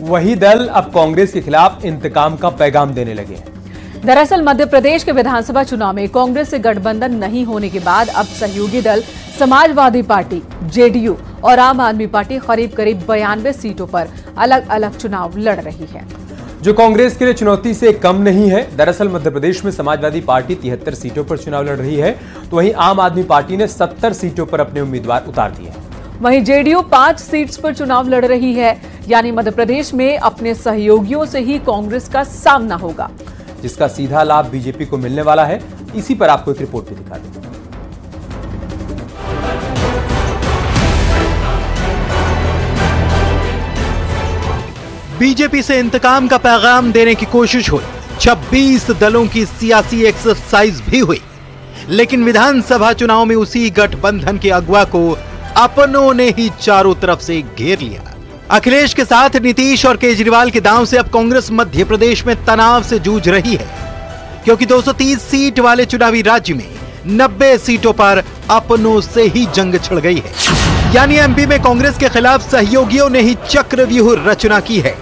वही दल अब कांग्रेस के खिलाफ इंतकाम का पैगाम देने लगे हैं। दरअसल मध्य प्रदेश के विधानसभा चुनाव में कांग्रेस से गठबंधन नहीं होने के बाद अब सहयोगी दल समाजवादी पार्टी, जेडीयू और आम आदमी पार्टी करीब 92 सीटों पर अलग अलग चुनाव लड़ रही है, जो कांग्रेस के लिए चुनौती से कम नहीं है। दरअसल मध्य प्रदेश में समाजवादी पार्टी 73 सीटों पर चुनाव लड़ रही है, तो वहीं आम आदमी पार्टी ने 70 सीटों पर अपने उम्मीदवार उतार दिए हैं। वहीं जेडीयू 5 सीट्स पर चुनाव लड़ रही है, यानी मध्य प्रदेश में अपने सहयोगियों से ही कांग्रेस का सामना होगा, जिसका सीधा लाभ बीजेपी को मिलने वाला है। इसी पर आपको एक रिपोर्ट भी दिखा दें। बीजेपी से इंतकाम का पैगाम देने की कोशिश हुई, 26 दलों की सियासी एक्सरसाइज भी हुई, लेकिन विधानसभा चुनाव में उसी गठबंधन के अगुवा को अपनों ने ही चारों तरफ से घेर लिया। अखिलेश के साथ नीतीश और केजरीवाल के दांव से अब कांग्रेस मध्य प्रदेश में तनाव से जूझ रही है, क्योंकि 230 सीट वाले चुनावी राज्य में 90 सीटों पर अपनों से ही जंग छिड़ गई है। यानी एमपी में कांग्रेस के खिलाफ सहयोगियों ने ही चक्रव्यूह रचना की है।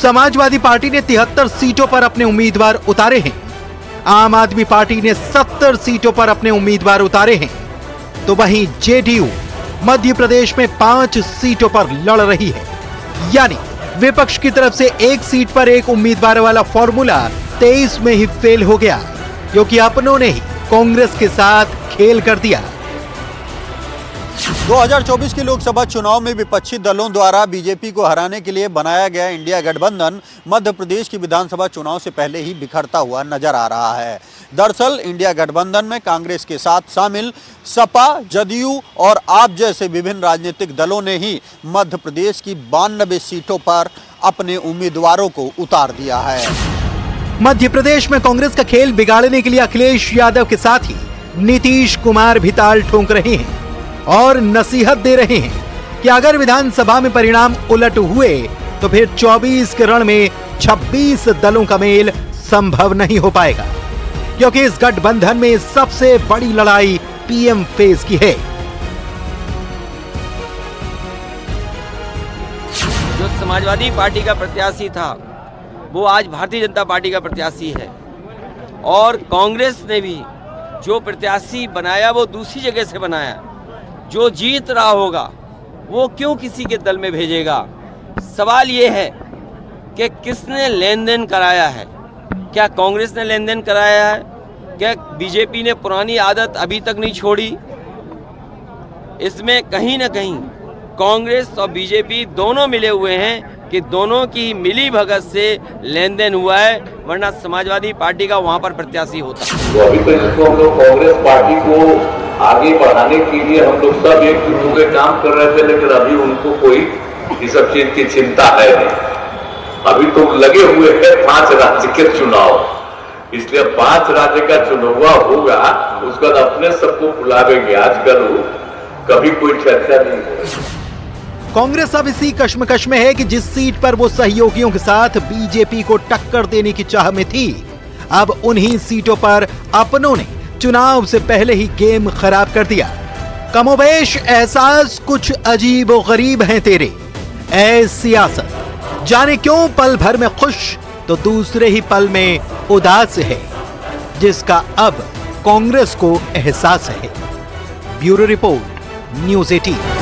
समाजवादी पार्टी ने 73 सीटों पर अपने उम्मीदवार उतारे हैं, आम आदमी पार्टी ने 70 सीटों पर अपने उम्मीदवार उतारे हैं, तो वहीं जेडीयू मध्य प्रदेश में 5 सीटों पर लड़ रही है। यानी विपक्ष की तरफ से 1 सीट पर एक उम्मीदवार वाला फॉर्मूला 23 में ही फेल हो गया, क्योंकि अपनों ने ही कांग्रेस के साथ खेल कर दिया। 2024 के लोकसभा चुनाव में विपक्षी दलों द्वारा बीजेपी को हराने के लिए बनाया गया इंडिया गठबंधन मध्य प्रदेश की विधानसभा चुनाव से पहले ही बिखरता हुआ नजर आ रहा है। दरअसल इंडिया गठबंधन में कांग्रेस के साथ शामिल सपा, जदयू और आप जैसे विभिन्न राजनीतिक दलों ने ही मध्य प्रदेश की 92 सीटों पर अपने उम्मीदवारों को उतार दिया है। मध्य प्रदेश में कांग्रेस का खेल बिगाड़ने के लिए अखिलेश यादव के साथ ही नीतीश कुमार भी ताल ठोंक रहे हैं और नसीहत दे रहे हैं कि अगर विधानसभा में परिणाम उलट हुए तो फिर 24 के रण में 26 दलों का मेल संभव नहीं हो पाएगा, क्योंकि इस गठबंधन में सबसे बड़ी लड़ाई पीएम फेज की है। जो समाजवादी पार्टी का प्रत्याशी था वो आज भारतीय जनता पार्टी का प्रत्याशी है, और कांग्रेस ने भी जो प्रत्याशी बनाया वो दूसरी जगह से बनाया। जो जीत रहा होगा वो क्यों किसी के दल में भेजेगा? सवाल ये है कि किसने लेन देन कराया है? क्या कांग्रेस ने लेन देन कराया है? क्या बीजेपी ने पुरानी आदत अभी तक नहीं छोड़ी? इसमें कहीं ना कहीं कांग्रेस और बीजेपी दोनों मिले हुए हैं कि दोनों की मिली भगत से लेन देन हुआ है, वरना समाजवादी पार्टी का वहां पर प्रत्याशी होता। तो अभी तक इसको हम लोग कांग्रेस पार्टी को आगे बढ़ाने के लिए हम लोग सब एक जुट के काम कर रहे थे, लेकिन अभी उनको कोई इस सब चीज की चिंता है नहीं। अभी तो लगे हुए हैं 5 राज्य के चुनाव, इसलिए 5 राज्य का चुनाव होगा, उसके बाद अपने सबको बुलावेंगे। आजकल कभी कोई चर्चा नहीं हो रही। कांग्रेस अब इसी कश्मकश में है कि जिस सीट पर वो सहयोगियों के साथ बीजेपी को टक्कर देने की चाह में थी, अब उन्हीं सीटों पर अपनों ने चुनाव से पहले ही गेम खराब कर दिया। कमोबेश एहसास कुछ अजीब और गरीब हैं तेरे, ऐ सियासत, जाने क्यों पल भर में खुश तो दूसरे ही पल में उदास है, जिसका अब कांग्रेस को एहसास है। Bureau report, news 18।